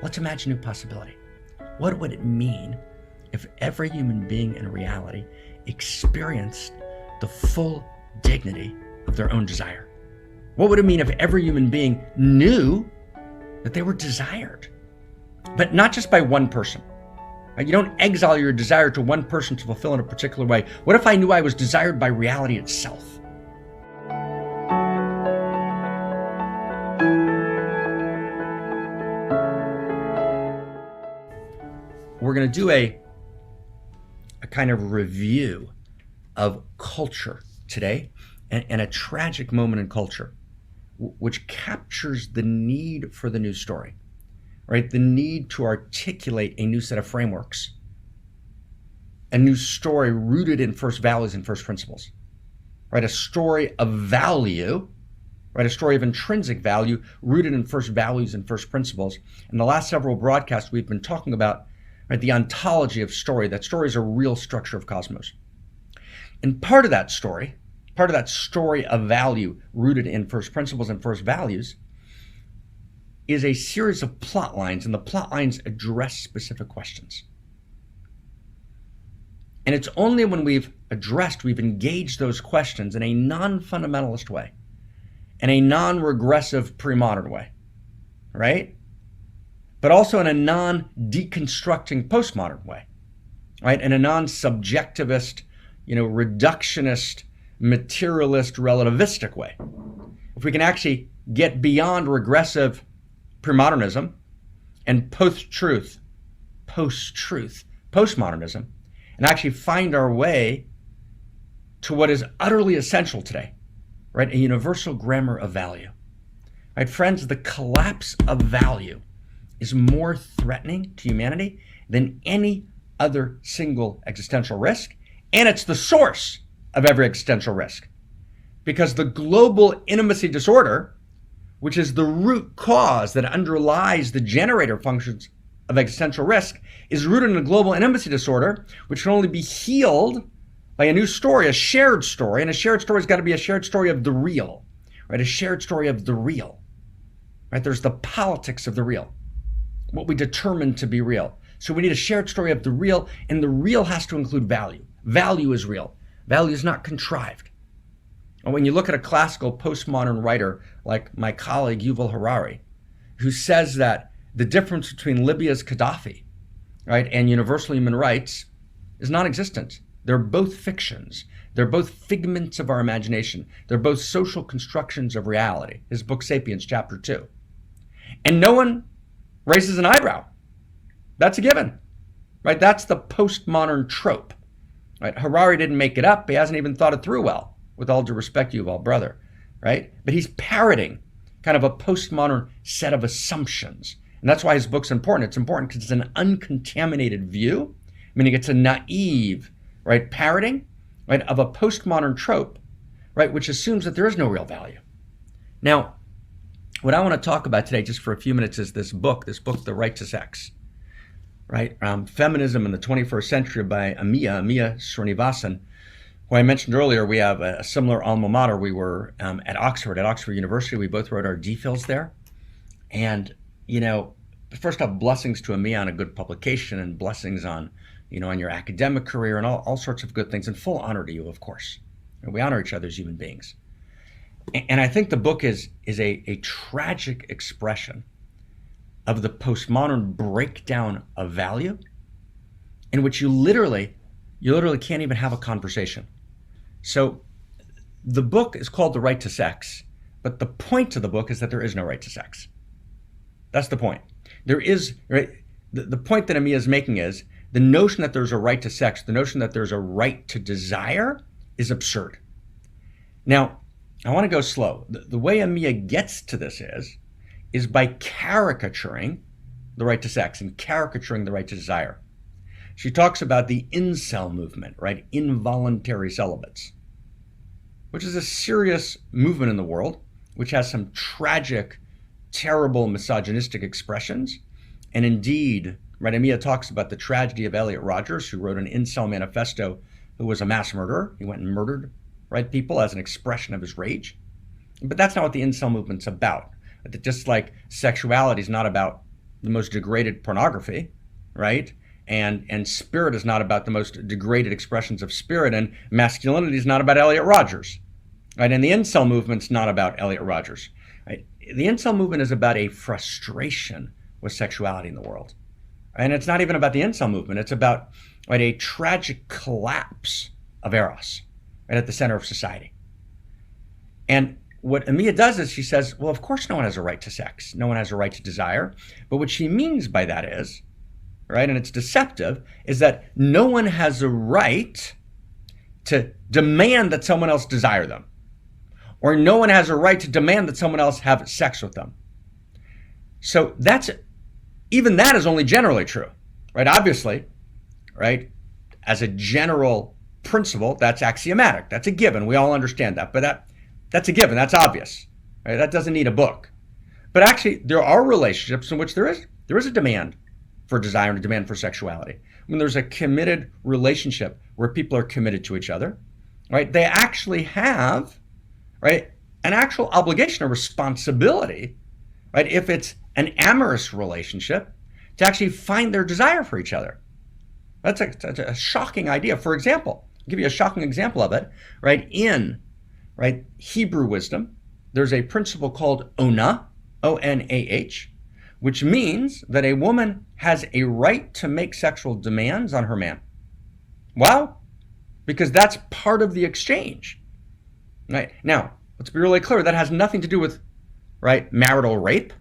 Let's imagine a new possibility. What would it mean if every human being in reality experienced the full dignity of their own desire? What would it mean if every human being knew that they were desired? But not just by one person. You don't exile your desire to one person to fulfill in a particular way. What if I knew I was desired by reality itself? We're going to do a kind of review of culture today and a tragic moment in culture, which captures the need for the new story, right? The need to articulate a new set of frameworks, a new story rooted in first values and first principles, right? A story of value, right? A story of intrinsic value rooted in first values and first principles. In the last several broadcasts, we've been talking about, right, the ontology of story, that story is a real structure of cosmos. And part of that story of value rooted in first principles and first values is a series of plot lines, and the plot lines address specific questions. And it's only when we've engaged those questions in a non-fundamentalist way, in a non-regressive pre-modern way, right? But also in a non-deconstructing postmodern way, right? In a non-subjectivist, reductionist, materialist, relativistic way. If we can actually get beyond regressive premodernism and post-truth, postmodernism, and actually find our way to what is utterly essential today, right? A universal grammar of value. Right, friends, the collapse of value is more threatening to humanity than any other single existential risk, and it's the source of every existential risk. Because the global intimacy disorder, which is the root cause that underlies the generator functions of existential risk, is rooted in a global intimacy disorder, which can only be healed by a new story, a shared story, and a shared story has got to be a shared story of the real, right? A shared story of the real, right? There's the politics of the real, what we determine to be real. So we need a shared story of the real, and the real has to include value. Value is real. Value is not contrived. And when you look at a classical postmodern writer like my colleague Yuval Harari, who says that the difference between Libya's Gaddafi, right, and universal human rights is non-existent. They're both fictions. They're both figments of our imagination. They're both social constructions of reality. His book Sapiens, chapter 2. And no one raises an eyebrow. That's a given, right? That's the postmodern trope, right? Harari didn't make it up. He hasn't even thought it through well, with all due respect, Yuval, brother, right? But he's parroting kind of a postmodern set of assumptions. And that's why his book's important. It's important because it's an uncontaminated view, meaning it's a naive, right, parroting, right, of a postmodern trope, right, which assumes that there is no real value. Now, what I want to talk about today, just for a few minutes, is this book, The Right to Sex, right? Feminism in the 21st Century by Amia Srinivasan, who I mentioned earlier. We have a similar alma mater. We were at Oxford University. We both wrote our DPhils there. And, first off, blessings to Amia on a good publication, and blessings on, on your academic career, and all sorts of good things, and full honor to you, of course. We honor each other as human beings. And I think the book is a tragic expression of the postmodern breakdown of value, in which you literally can't even have a conversation. So the book is called The Right to Sex, but the point of the book is that there is no right to sex. That's the point. There is, right? The point that Amia is making is the notion that there's a right to sex, the notion that there's a right to desire, is absurd. Now, I want to go slow. The way Amia gets to this is by caricaturing the right to sex and caricaturing the right to desire. She talks about the incel movement, right? Involuntary celibates, which is a serious movement in the world, which has some tragic, terrible, misogynistic expressions. And indeed, right, Amia talks about the tragedy of Elliot Rodgers, who wrote an incel manifesto, who was a mass murderer. He went and murdered, right, people as an expression of his rage. But that's not what the incel movement's about. Just like sexuality is not about the most degraded pornography, right? And spirit is not about the most degraded expressions of spirit, and masculinity is not about Elliot Rodgers, right? And the incel movement's not about Elliot Rodgers, right? The incel movement is about a frustration with sexuality in the world. And it's not even about the incel movement. It's about, right, a tragic collapse of Eros, right, at the center of society. And what Amia does is she says, well, of course no one has a right to sex. No one has a right to desire. But what she means by that is, right, and it's deceptive, is that no one has a right to demand that someone else desire them. Or no one has a right to demand that someone else have sex with them. So even that is only generally true, right? Obviously, right, as a general principle, that's axiomatic. That's a given. We all understand that. But that's a given. That's obvious, right? That doesn't need a book. But actually, there are relationships in which there is a demand for desire and a demand for sexuality. When there's a committed relationship where people are committed to each other, right, they actually have, right, an actual obligation or responsibility, right, if it's an amorous relationship, to actually find their desire for each other. That's a shocking idea. For example, I'll give you a shocking example of it, right? In Hebrew wisdom, there's a principle called Onah, O-N-A-H, which means that a woman has a right to make sexual demands on her man. Wow, because that's part of the exchange. Right? Now, let's be really clear, that has nothing to do with, right, marital rape,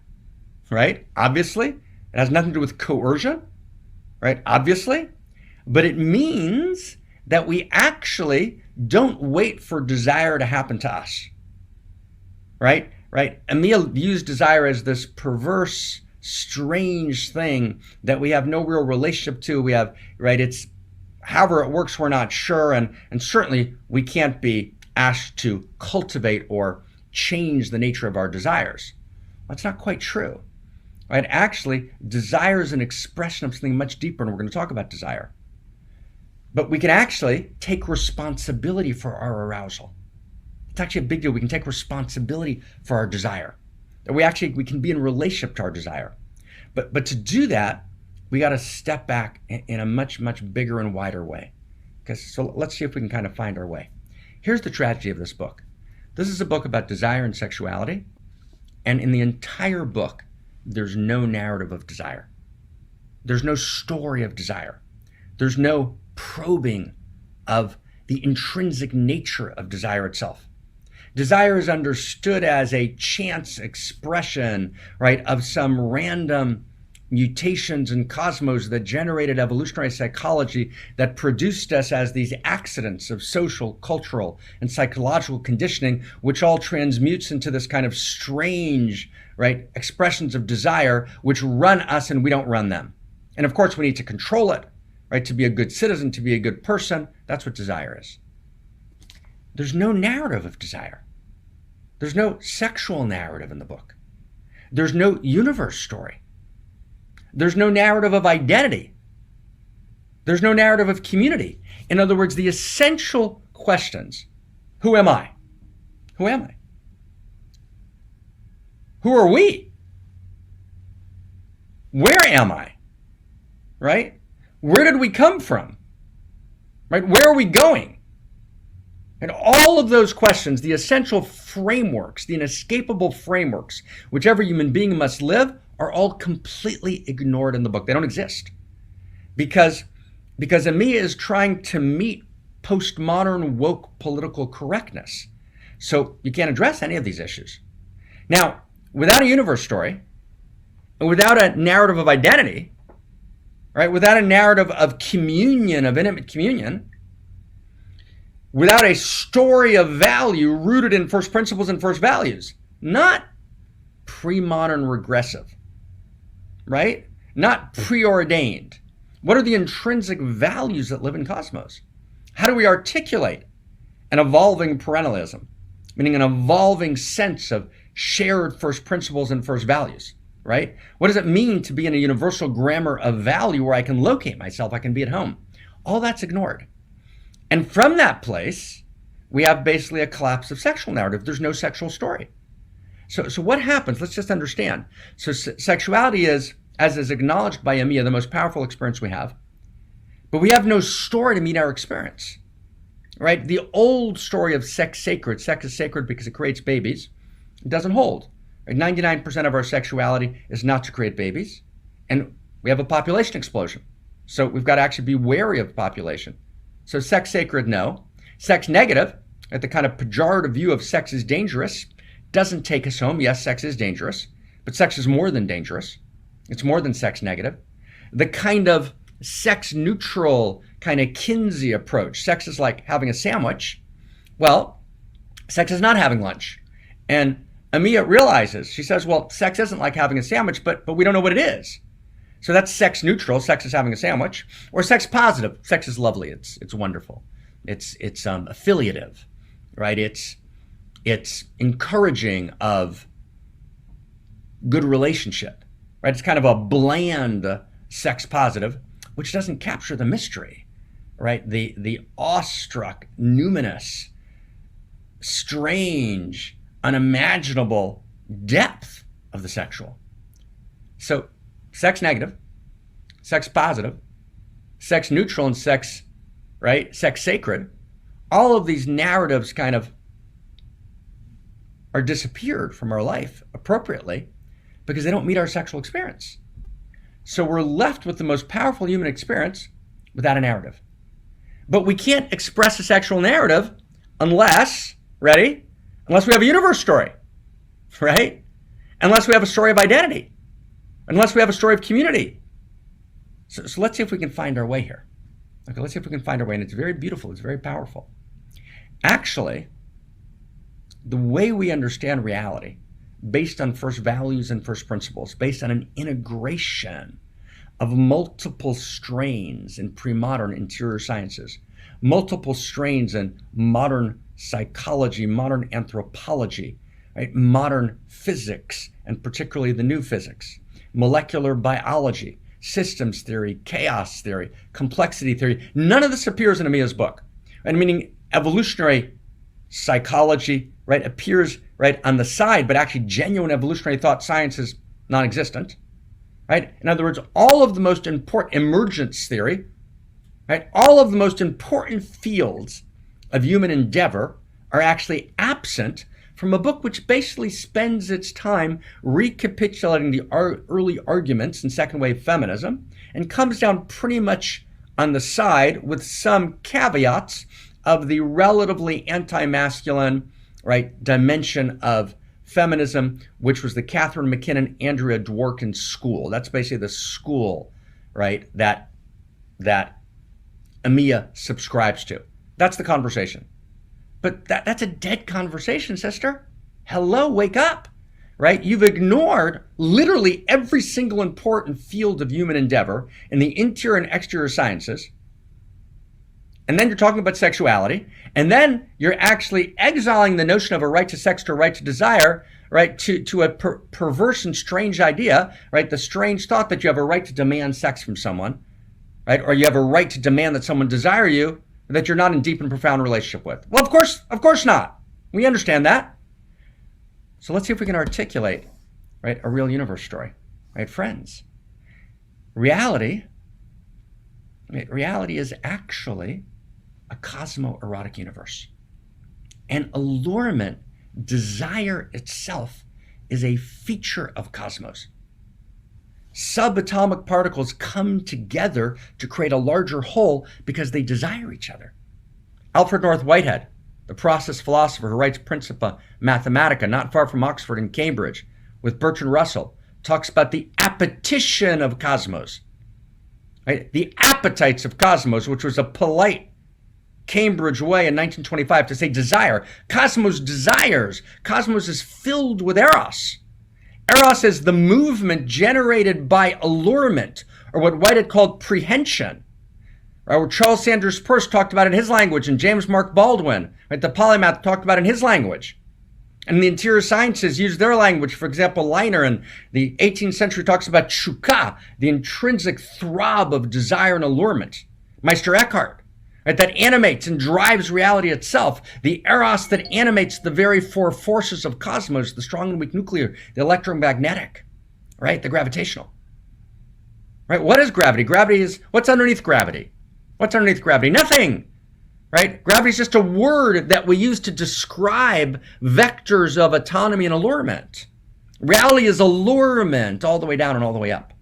right? Obviously. It has nothing to do with coercion, right? Obviously. But it means that we actually don't wait for desire to happen to us, right? Emile views desire as this perverse, strange thing that we have no real relationship to. We have, right, it's however it works, we're not sure. And certainly we can't be asked to cultivate or change the nature of our desires. That's not quite true, right? Actually, desire is an expression of something much deeper, and we're going to talk about desire. But we can actually take responsibility for our arousal. It's actually a big deal. We can take responsibility for our desire. That we can be in relationship to our desire. But to do that, we got to step back in a much, much bigger and wider way. So let's see if we can kind of find our way. Here's the tragedy of this book. This is a book about desire and sexuality. And in the entire book, there's no narrative of desire. There's no story of desire. There's no probing of the intrinsic nature of desire itself. Desire is understood as a chance expression, right, of some random mutations in cosmos that generated evolutionary psychology that produced us as these accidents of social, cultural, and psychological conditioning, which all transmutes into this kind of strange, right, expressions of desire, which run us and we don't run them. And of course, we need to control it, right, to be a good citizen, to be a good person. That's what desire is. There's no narrative of desire. There's no sexual narrative in the book. There's no universe story. There's no narrative of identity. There's no narrative of community. In other words, the essential questions: who am I? Who am I? Who are we? Where am I? Right? Where did we come from? Right? Where are we going? And all of those questions, the essential frameworks, the inescapable frameworks, which every human being must live, are all completely ignored in the book. They don't exist. Because Amia is trying to meet postmodern woke political correctness. So you can't address any of these issues. Now, without a universe story, and without a narrative of identity, right, without a narrative of communion, of intimate communion, without a story of value rooted in first principles and first values, not pre-modern regressive, right? Not preordained. What are the intrinsic values that live in cosmos? How do we articulate an evolving parentalism, meaning an evolving sense of shared first principles and first values, right? What does it mean to be in a universal grammar of value where I can locate myself, I can be at home? All that's ignored. And from that place, we have basically a collapse of sexual narrative. There's no sexual story. So what happens? Let's just understand. So sexuality is as is acknowledged by Amia, the most powerful experience we have, but we have no story to meet our experience, right? The old story of sex sacred, sex is sacred because it creates babies, it doesn't hold. Right? 99% of our sexuality is not to create babies, and we have a population explosion. So we've got to actually be wary of population. So sex sacred, no. Sex negative, at the kind of pejorative view of sex is dangerous, doesn't take us home. Yes, sex is dangerous, but sex is more than dangerous. It's more than sex negative. The kind of sex neutral, kind of Kinsey approach, sex is like having a sandwich. Well, sex is not having lunch. And Amia realizes, she says, well, sex isn't like having a sandwich, but we don't know what it is. So that's sex neutral, sex is having a sandwich. Or sex positive, sex is lovely, it's wonderful. It's affiliative, right? It's encouraging of good relationship, right? It's kind of a bland sex positive, which doesn't capture the mystery, right? The awestruck, numinous, strange, unimaginable depth of the sexual. So sex negative, sex positive, sex neutral, and sex, right? Sex sacred. All of these narratives kind of are disappeared from our life appropriately because they don't meet our sexual experience. So we're left with the most powerful human experience without a narrative. But we can't express a sexual narrative unless, ready? Unless we have a universe story, right? Unless we have a story of identity, unless we have a story of community. So let's see if we can find our way here. Okay, let's see if we can find our way. And it's very beautiful, it's very powerful. Actually, the way we understand reality, based on first values and first principles, based on an integration of multiple strains in pre-modern interior sciences, multiple strains in modern psychology, modern anthropology, right? Modern physics, and particularly the new physics, molecular biology, systems theory, chaos theory, complexity theory. None of this appears in Amia's book. Right? Meaning evolutionary psychology, right, appears right on the side, but actually genuine evolutionary thought science is non-existent. Right? In other words, all of the most important emergence theory, right, all of the most important fields of human endeavor are actually absent from a book which basically spends its time recapitulating the early arguments in second wave feminism and comes down pretty much on the side with some caveats of the relatively anti-masculine, right, dimension of feminism, which was the Catherine McKinnon, Andrea Dworkin school. That's basically the school, right, that Amia subscribes to. That's the conversation. But that's a dead conversation, sister. Hello, wake up, right? You've ignored literally every single important field of human endeavor in the interior and exterior sciences. And then you're talking about sexuality. And then you're actually exiling the notion of a right to sex to a right to desire, right, to a perverse and strange idea, right? The strange thought that you have a right to demand sex from someone, right? Or you have a right to demand that someone desire you that you're not in deep and profound relationship with. Well, of course not. We understand that. So let's see if we can articulate, right, a real universe story, right? Friends, reality is actually a cosmo-erotic universe. And allurement, desire itself, is a feature of cosmos. Subatomic particles come together to create a larger whole because they desire each other. Alfred North Whitehead, the process philosopher who writes Principia Mathematica, not far from Oxford and Cambridge, with Bertrand Russell, talks about the appetition of cosmos. Right? The appetites of cosmos, which was a polite Cambridge way in 1925 to say desire. Cosmos desires. Cosmos is filled with Eros. Eros is the movement generated by allurement, or what Whitehead called prehension, right? Or Charles Sanders Peirce talked about in his language, and James Mark Baldwin, right, the polymath, talked about in his language. And the interior sciences use their language. For example, Leiner in the 18th century talks about chukka, the intrinsic throb of desire and allurement. Meister Eckhart, right, that animates and drives reality itself. The eros that animates the very four forces of cosmos, the strong and weak nuclear, the electromagnetic, right, the gravitational. right? What is gravity? Gravity is, what's underneath gravity? What's underneath gravity? Nothing, right? Gravity is just a word that we use to describe vectors of autonomy and allurement. Reality is allurement all the way down and all the way up.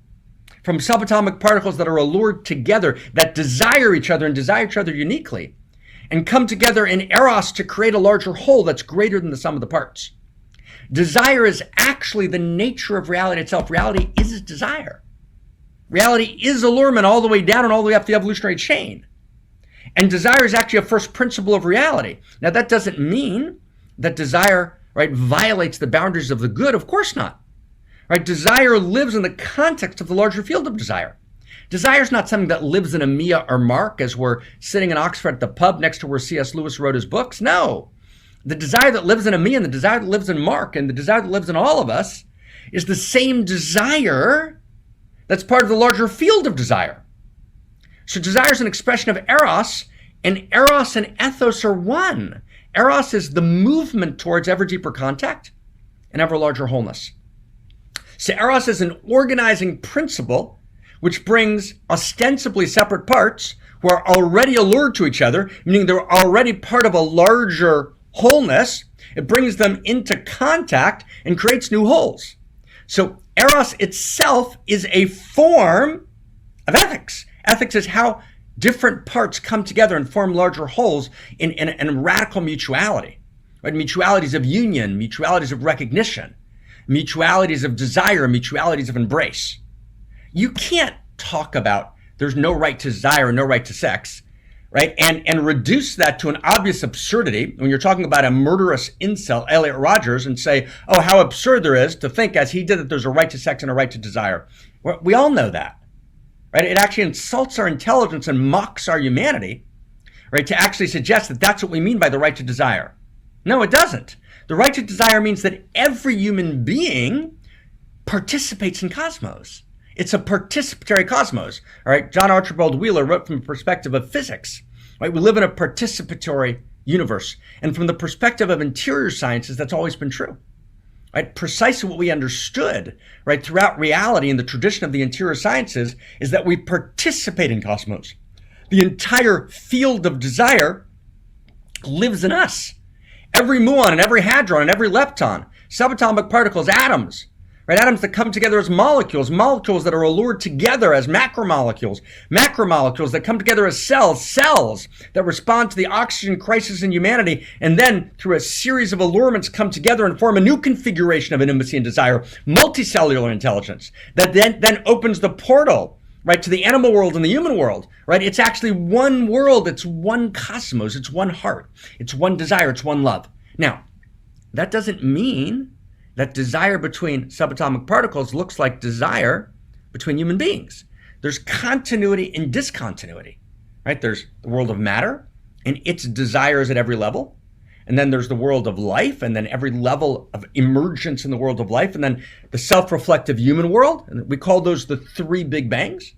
From subatomic particles that are allured together, that desire each other and desire each other uniquely, and come together in Eros to create a larger whole that's greater than the sum of the parts. Desire is actually the nature of reality itself. Reality is desire. Reality is allurement all the way down and all the way up the evolutionary chain. And desire is actually a first principle of reality. Now, that doesn't mean that desire, right, violates the boundaries of the good. Of course not. Right? Desire lives in the context of the larger field of desire. Desire is not something that lives in Amia or Marc as we're sitting in Oxford at the pub next to where C.S. Lewis wrote his books. No. The desire that lives in Amia and the desire that lives in Marc and the desire that lives in all of us is the same desire that's part of the larger field of desire. So desire is an expression of Eros, and Eros and ethos are one. Eros is the movement towards ever deeper contact and ever larger wholeness. So Eros is an organizing principle which brings ostensibly separate parts who are already allured to each other, meaning they're already part of a larger wholeness. It brings them into contact and creates new wholes. So Eros itself is a form of ethics. Ethics is how different parts come together and form larger wholes in radical mutuality. Right? Mutualities of union, mutualities of recognition, mutualities of desire, mutualities of embrace. You can't talk about there's no right to desire and no right to sex, right? And reduce that to an obvious absurdity when you're talking about a murderous incel, Elliot Rodgers, and say, oh, how absurd there is to think as he did that there's a right to sex and a right to desire. We all know that, right? It actually insults our intelligence and mocks our humanity, right? To actually suggest that that's what we mean by the right to desire. No, it doesn't. The right to desire means that every human being participates in cosmos. It's a participatory cosmos. All right, John Archibald Wheeler wrote from the perspective of physics. Right, we live in a participatory universe, and from the perspective of interior sciences, that's always been true. Right, precisely what we understood, right, throughout reality in the tradition of the interior sciences is that we participate in cosmos. The entire field of desire lives in us. Every muon and every hadron and every lepton, subatomic particles, atoms. Right, atoms that come together as molecules, molecules that are allured together as macromolecules, macromolecules that come together as cells, cells that respond to the oxygen crisis in humanity, and then through a series of allurements come together and form a new configuration of intimacy and desire, multicellular intelligence, that then opens the portal, right, to the animal world and the human world, right? It's actually one world, it's one cosmos, it's one heart, it's one desire, it's one love. Now, that doesn't mean that desire between subatomic particles looks like desire between human beings. There's continuity and discontinuity, right? There's the world of matter and its desires at every level. And then there's the world of life and then every level of emergence in the world of life. And then the self-reflective human world. And we call those the three big bangs,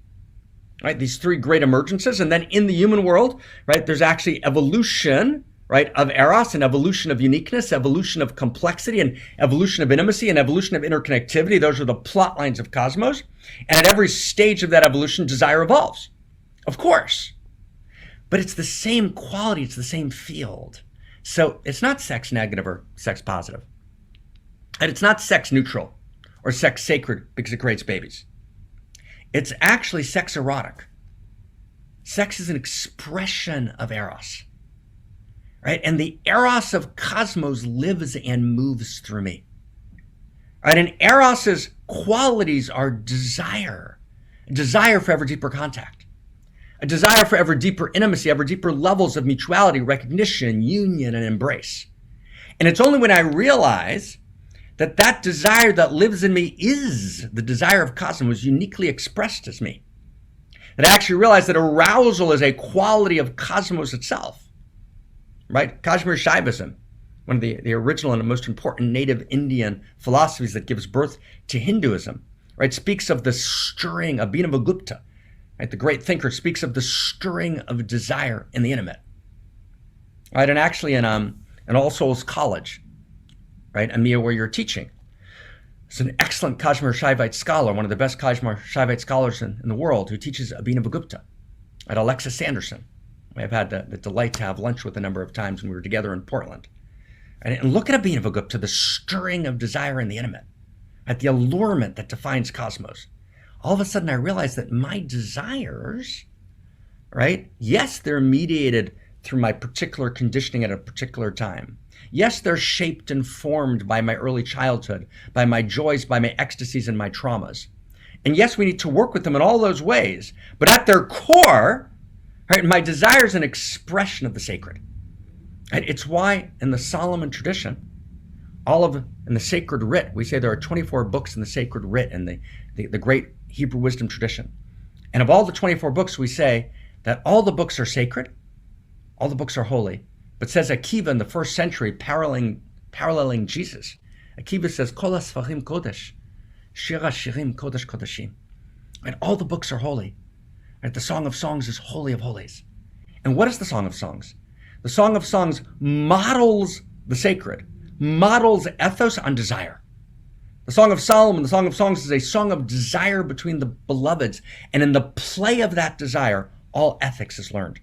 right? These three great emergences. And then in the human world, right, there's actually evolution, right, of Eros and evolution of uniqueness, evolution of complexity and evolution of intimacy and evolution of interconnectivity. Those are the plot lines of cosmos. And at every stage of that evolution, desire evolves, of course. But it's the same quality, it's the same field. So it's not sex negative or sex positive. And it's not sex neutral or sex sacred because it creates babies. It's actually sex erotic. Sex is an expression of Eros. Right? And the Eros of cosmos lives and moves through me. Right? And Eros's qualities are desire, a desire for ever deeper contact, a desire for ever deeper intimacy, ever deeper levels of mutuality, recognition, union, and embrace. And it's only when I realize that that desire that lives in me is the desire of cosmos uniquely expressed as me, that I actually realize that arousal is a quality of cosmos itself. Right? Kashmir Shaivism, one of the original and most important native Indian philosophies that gives birth to Hinduism, right, speaks of the stirring of Abhinavagupta, right, the great thinker, speaks of the stirring of desire in the intimate. Right? And actually in All Souls College, right, Amia, where you're teaching, There's an excellent Kashmir Shaivite scholar, one of the best Kashmir Shaivite scholars in the world, who teaches Abhinavagupta at Alexa Sanderson. I've had the delight to have lunch with a number of times when we were together in Portland. And look at Abhinavagupta, the stirring of desire in the intimate, at the allurement that defines cosmos. All of a sudden I realized that my desires, right? Yes, they're mediated through my particular conditioning at a particular time. Yes, they're shaped and formed by my early childhood, by my joys, by my ecstasies, and my traumas. And yes, we need to work with them in all those ways. But at their core, right, my desire is an expression of the sacred. And it's why in the Solomon tradition, in the sacred writ, we say there are 24 books in the sacred writ in the great Hebrew wisdom tradition. And of all the 24 books, we say that all the books are sacred, all the books are holy. But says Akiva in the first century, paralleling Jesus, Akiva says, Kol ha-sfarim kodesh, shira shirim kodesh kodeshim. And all the books are holy. Right? The Song of Songs is holy of holies. And what is the Song of Songs? The Song of Songs models the sacred, models ethos on desire. The Song of Solomon, the Song of Songs, is a song of desire between the beloveds. And in the play of that desire, all ethics is learned.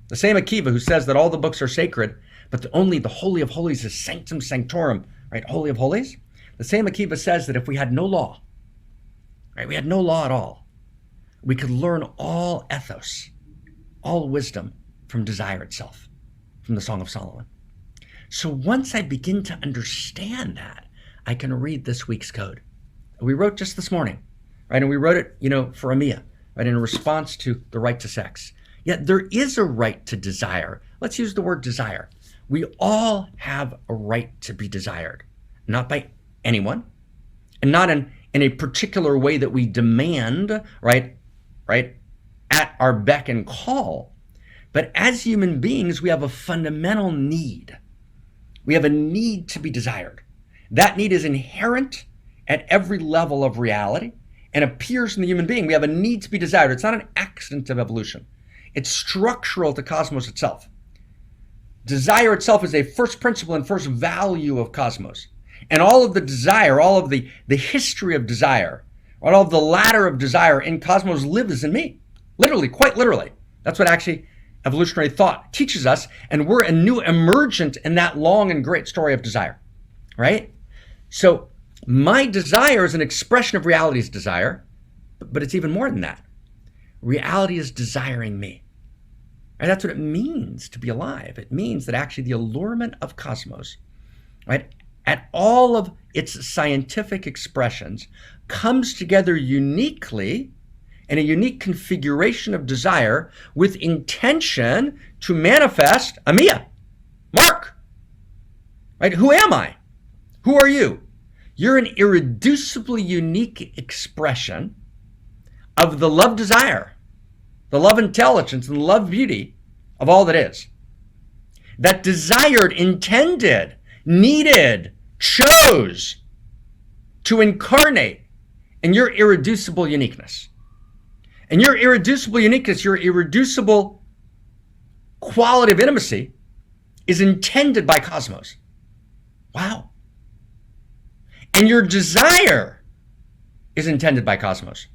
The same Akiva who says that all the books are sacred, but only the Holy of Holies is sanctum sanctorum, right? Holy of Holies. The same Akiva says that if we had no law, right? We had no law at all, we could learn all ethos, all wisdom from desire itself, from the Song of Solomon. So once I begin to understand that, I can read this week's code. We wrote just this morning, right? And we wrote it, for Amia, right? In response to the right to sex. Yet there is a right to desire. Let's use the word desire. We all have a right to be desired, not by anyone, and not in a particular way that we demand, right, at our beck and call. But as human beings, we have a fundamental need. We have a need to be desired. That need is inherent at every level of reality and appears in the human being. We have a need to be desired. It's not an accident of evolution. It's structural to cosmos itself. Desire itself is a first principle and first value of cosmos. And all of the desire, all of the history of desire, all of the ladder of desire in cosmos lives in me. Literally, quite literally. That's what actually evolutionary thought teaches us. And we're a new emergent in that long and great story of desire, right? So my desire is an expression of reality's desire, but it's even more than that. Reality is desiring me. And that's what it means to be alive. It means that actually the allurement of cosmos, right, at all of its scientific expressions, comes together uniquely in a unique configuration of desire with intention to manifest Amia, Marc, right? Who am I? Who are you? You're an irreducibly unique expression of the love desire, the love intelligence, and the love beauty of all that is. That desired, intended, needed, chose to incarnate in your irreducible uniqueness. And your irreducible uniqueness, your irreducible quality of intimacy is intended by cosmos. Wow. And your desire is intended by cosmos.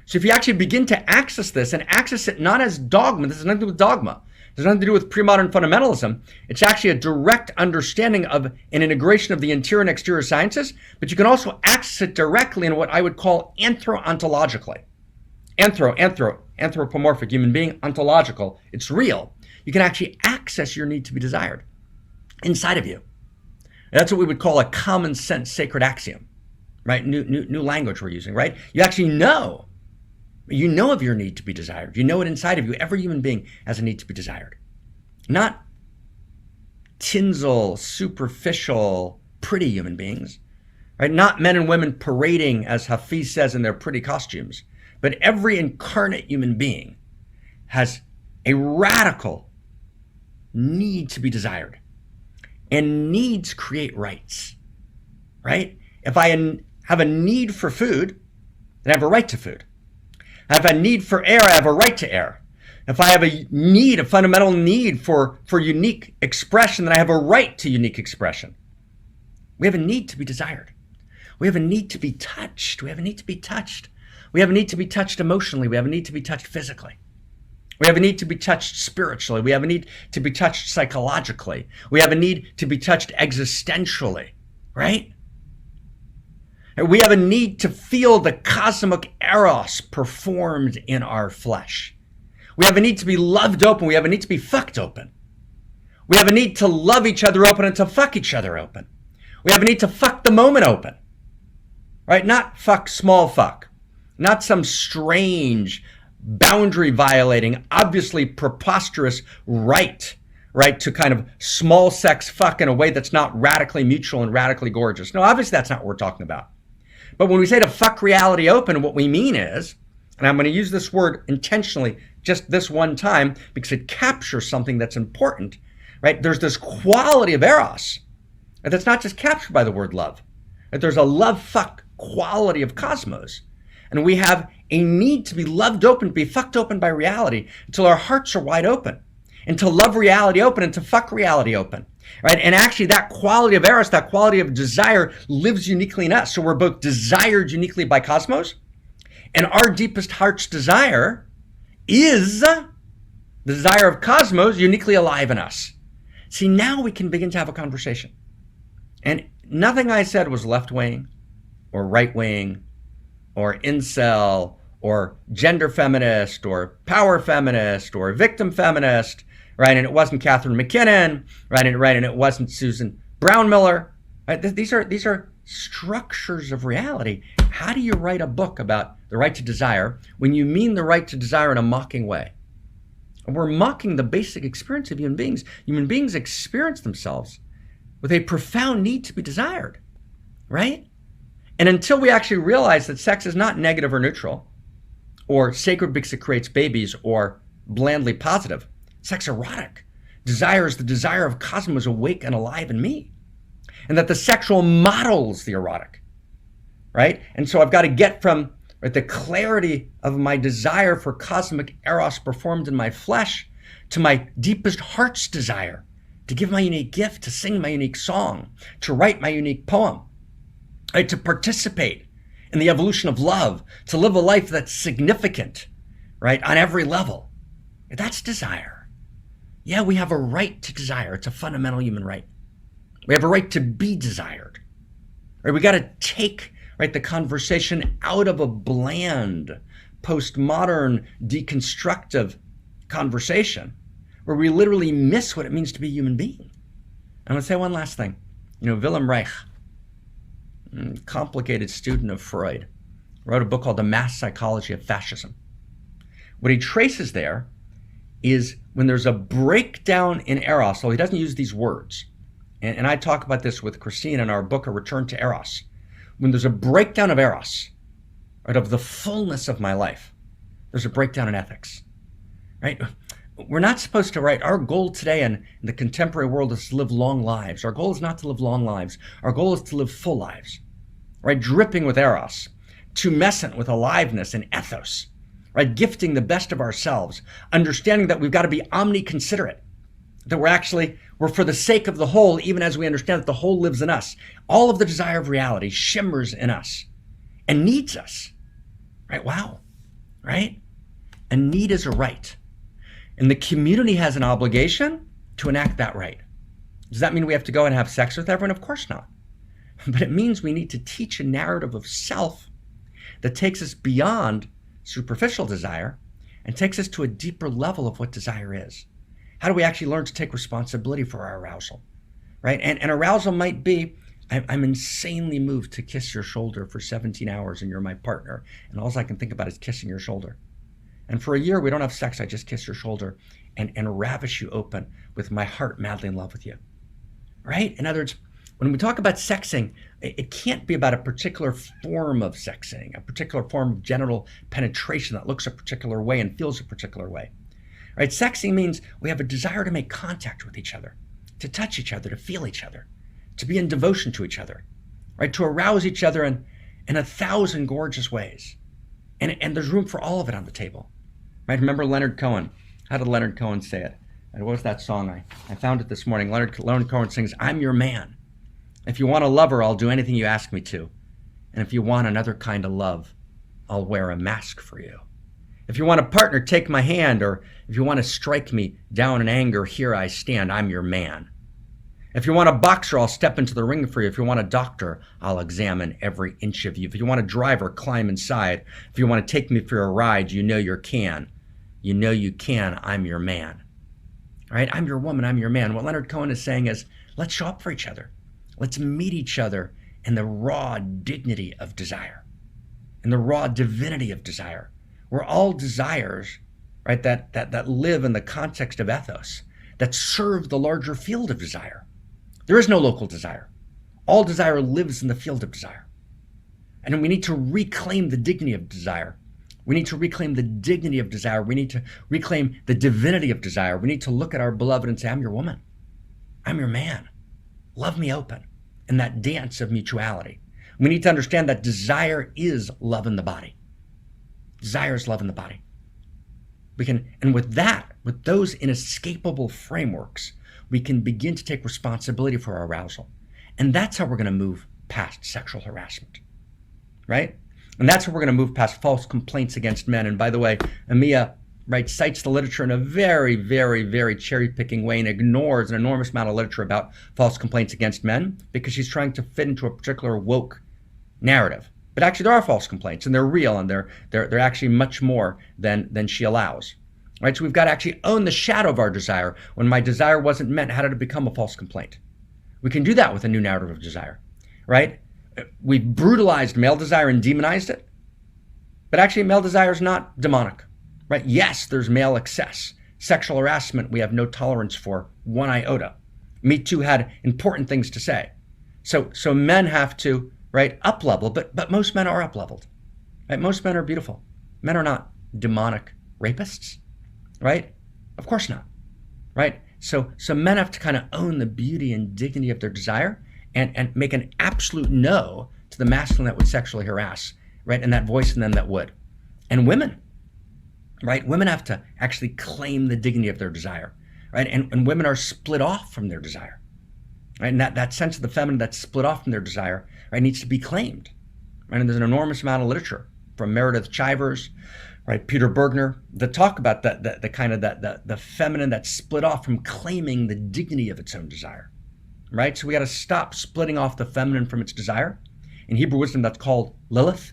So if you actually begin to access this and access it not as dogma, this has nothing to do with dogma. There's nothing to do with pre-modern fundamentalism. It's actually a direct understanding of an integration of the interior and exterior sciences, but you can also access it directly in what I would call anthro-ontologically. Anthropomorphic, human being, ontological. It's real. You can actually access your need to be desired inside of you. And that's what we would call a common sense sacred axiom, right? New language we're using, right? You actually know. You know of your need to be desired. You know it inside of you. Every human being has a need to be desired. Not tinsel, superficial, pretty human beings, right? Not men and women parading, as Hafiz says, in their pretty costumes. But every incarnate human being has a radical need to be desired. And needs create rights, right? If I have a need for food, then I have a right to food. If I have a need for air, I have a right to air. If I have a fundamental need for unique expression, then I have a right to unique expression. We have a need to be desired. We have a need to be touched. We have a need to be touched. We have a need to be touched emotionally. We have a need to be touched physically. We have a need to be touched spiritually. We have a need to be touched psychologically. We have a need to be touched existentially, right? We have a need to feel the cosmic Eros performed in our flesh. We have a need to be loved open. We have a need to be fucked open. We have a need to love each other open and to fuck each other open. We have a need to fuck the moment open, right? Not fuck small fuck, not some strange, boundary violating, obviously preposterous right to kind of small sex fuck in a way that's not radically mutual and radically gorgeous. No, obviously that's not what we're talking about. But when we say to fuck reality open, what we mean is, and I'm going to use this word intentionally just this one time because it captures something that's important, right? There's this quality of Eros that's not just captured by the word love. Right? There's a love fuck quality of cosmos. And we have a need to be loved open, to be fucked open by reality until our hearts are wide open, and to love reality open and to fuck reality open, right? And actually that quality of Eros, that quality of desire lives uniquely in us. So we're both desired uniquely by cosmos, and our deepest heart's desire is the desire of cosmos uniquely alive in us. See, now we can begin to have a conversation. And nothing I said was left-wing or right-wing or incel or gender feminist or power feminist or victim feminist, right? And it wasn't Catherine McKinnon, right? And it wasn't Susan Brownmiller, right? These are structures of reality. How do you write a book about the right to desire when you mean the right to desire in a mocking way? And we're mocking the basic experience of human beings. Human beings experience themselves with a profound need to be desired, right? And until we actually realize that sex is not negative or neutral, or sacred because it creates babies, or blandly positive, sex erotic. Desire is the desire of cosmos awake and alive in me. And that the sexual models the erotic, right? And so I've got to get from the clarity of my desire for cosmic Eros performed in my flesh to my deepest heart's desire to give my unique gift, to sing my unique song, to write my unique poem, right? To participate in the evolution of love, to live a life that's significant, right? On every level. That's desire. Yeah, we have a right to desire. It's a fundamental human right. We have a right to be desired, right? We got to take, right, the conversation out of a bland, postmodern, deconstructive conversation where we literally miss what it means to be a human being. I'm going to say one last thing. Wilhelm Reich, complicated student of Freud, wrote a book called The Mass Psychology of Fascism. What he traces there is when there's a breakdown in Eros, so he doesn't use these words, and I talk about this with Christine in our book, A Return to Eros. When there's a breakdown of Eros, right, of the fullness of my life, there's a breakdown in ethics, right? We're not supposed to, right? Our goal today in the contemporary world is to live long lives. Our goal is not to live long lives. Our goal is to live full lives, right? Dripping with Eros, tumescent with aliveness and ethos, right? Gifting the best of ourselves, understanding that we've got to be omni-considerate, that we're for the sake of the whole, even as we understand that the whole lives in us. All of the desire of reality shimmers in us and needs us, right? Wow, right? A need is a right. And the community has an obligation to enact that right. Does that mean we have to go and have sex with everyone? Of course not. But it means we need to teach a narrative of self that takes us beyond superficial desire and takes us to a deeper level of what desire is. How do we actually learn to take responsibility for our arousal, right? And arousal might be, I'm insanely moved to kiss your shoulder for 17 hours and you're my partner, and all I can think about is kissing your shoulder. And for a year, we don't have sex, I just kiss your shoulder and ravish you open with my heart madly in love with you, right? In other words, when we talk about sexing, it can't be about a particular form of sexing, a particular form of genital penetration that looks a particular way and feels a particular way, right? Sexing means we have a desire to make contact with each other, to touch each other, to feel each other, to be in devotion to each other, right? To arouse each other in 1,000 gorgeous ways. And there's room for all of it on the table, right? Remember Leonard Cohen? How did Leonard Cohen say it? And what was that song? I found it this morning. Leonard Cohen sings, "I'm your man. If you want a lover, I'll do anything you ask me to. And if you want another kind of love, I'll wear a mask for you. If you want a partner, take my hand, or if you want to strike me down in anger, here I stand, I'm your man. If you want a boxer, I'll step into the ring for you. If you want a doctor, I'll examine every inch of you. If you want a driver, climb inside. If you want to take me for a ride, you know you can. You know you can, I'm your man. All right, I'm your woman, I'm your man. What Leonard Cohen is saying is, let's show up for each other. Let's meet each other in the raw dignity of desire, in the raw divinity of desire. We're all desires, right, that live in the context of ethos, that serve the larger field of desire. There is no local desire. All desire lives in the field of desire. And we need to reclaim the dignity of desire. We need to reclaim the dignity of desire. We need to reclaim the divinity of desire. We need to look at our beloved and say, I'm your woman. I'm your man. Love me open. In that dance of mutuality. We need to understand that desire is love in the body. Desire is love in the body. And with that, with those inescapable frameworks, we can begin to take responsibility for our arousal. And that's how we're going to move past sexual harassment, right? And that's how we're going to move past false complaints against men. And by the way, Amia, right, cites the literature in a very, very, very cherry-picking way and ignores an enormous amount of literature about false complaints against men because she's trying to fit into a particular woke narrative. But actually, there are false complaints, and they're real, and they're actually much more than she allows. Right? So we've got to actually own the shadow of our desire. When my desire wasn't met, how did it become a false complaint? We can do that with a new narrative of desire, right? We've brutalized male desire and demonized it, but actually male desire is not demonic, right? Yes, there's male excess. Sexual harassment we have no tolerance for, one iota. Me Too had important things to say. So men have to, right, up-level, but most men are up-leveled, right? Most men are beautiful. Men are not demonic rapists, right? Of course not, right? So men have to kind of own the beauty and dignity of their desire and make an absolute no to the masculine that would sexually harass, right? And that voice in them that would. And women, right? Women have to actually claim the dignity of their desire, right? And women are split off from their desire, right? And that sense of the feminine that's split off from their desire, right, needs to be claimed, right? And there's an enormous amount of literature from Meredith Chivers, right, Peter Bergner, that talk about the kind of the feminine that's split off from claiming the dignity of its own desire, right? So we got to stop splitting off the feminine from its desire. In Hebrew wisdom, that's called Lilith,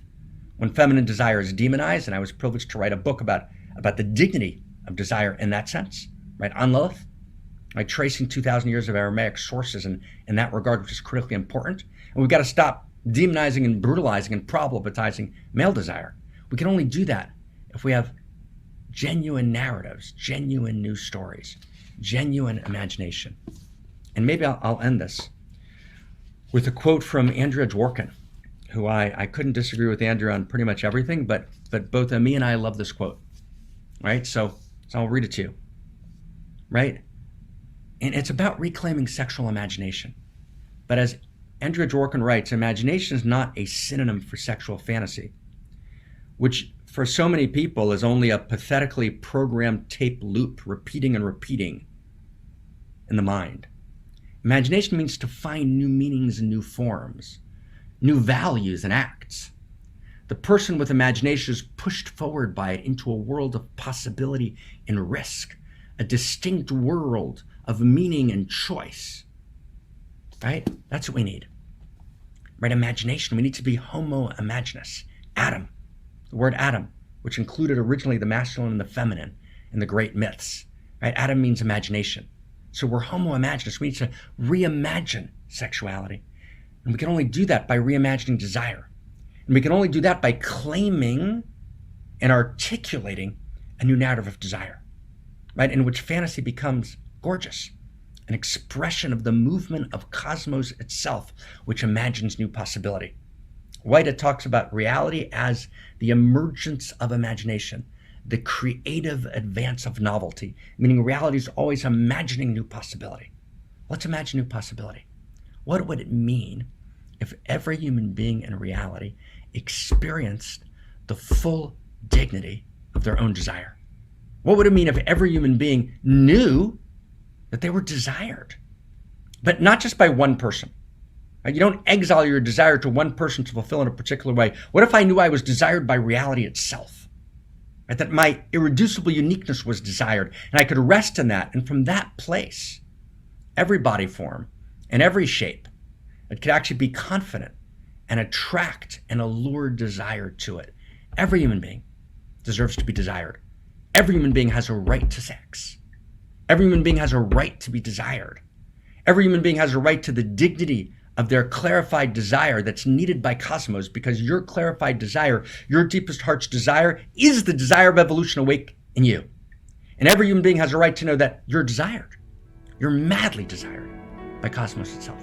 when feminine desire is demonized. And I was privileged to write a book about the dignity of desire in that sense, right, on Lilith, right, tracing 2,000 years of Aramaic sources in that regard, which is critically important. And we've got to stop demonizing and brutalizing and problematizing male desire. We can only do that if we have genuine narratives, genuine news stories, genuine imagination. And maybe I'll end this with a quote from Andrea Dworkin, who I couldn't disagree with Andrea on pretty much everything, but both Amia and I love this quote, right? So I'll read it to you, right? And it's about reclaiming sexual imagination. But as Andrea Dworkin writes, imagination is not a synonym for sexual fantasy, which for so many people is only a pathetically programmed tape loop repeating and repeating in the mind. Imagination means to find new meanings and new forms, new values and acts. The person with imagination is pushed forward by it into a world of possibility and risk, a distinct world of meaning and choice, right? That's what we need, right? Imagination. We need to be Homo imaginus, Adam. The word Adam, which included originally the masculine and the feminine in the great myths, right? Adam means imagination. So we're Homo imaginus. We need to reimagine sexuality. And we can only do that by reimagining desire. And we can only do that by claiming and articulating a new narrative of desire, right? In which fantasy becomes gorgeous, an expression of the movement of cosmos itself, which imagines new possibility. Whitehead talks about reality as the emergence of imagination, the creative advance of novelty, meaning reality is always imagining new possibility. Let's imagine new possibility. What would it mean if every human being in reality experienced the full dignity of their own desire? What would it mean if every human being knew that they were desired? But not just by one person, Right? You don't exile your desire to one person to fulfill in a particular way. What if I knew I was desired by reality itself? Right? That my irreducible uniqueness was desired, and I could rest in that. And from that place, every body form and every shape, it could actually be confident and attract and allure desire to it. Every human being deserves to be desired. Every human being has a right to sex. Every human being has a right to be desired. Every human being has a right to the dignity of their clarified desire that's needed by cosmos, because your clarified desire, your deepest heart's desire, is the desire of evolution awake in you. And every human being has a right to know that you're desired. You're madly desired by cosmos itself.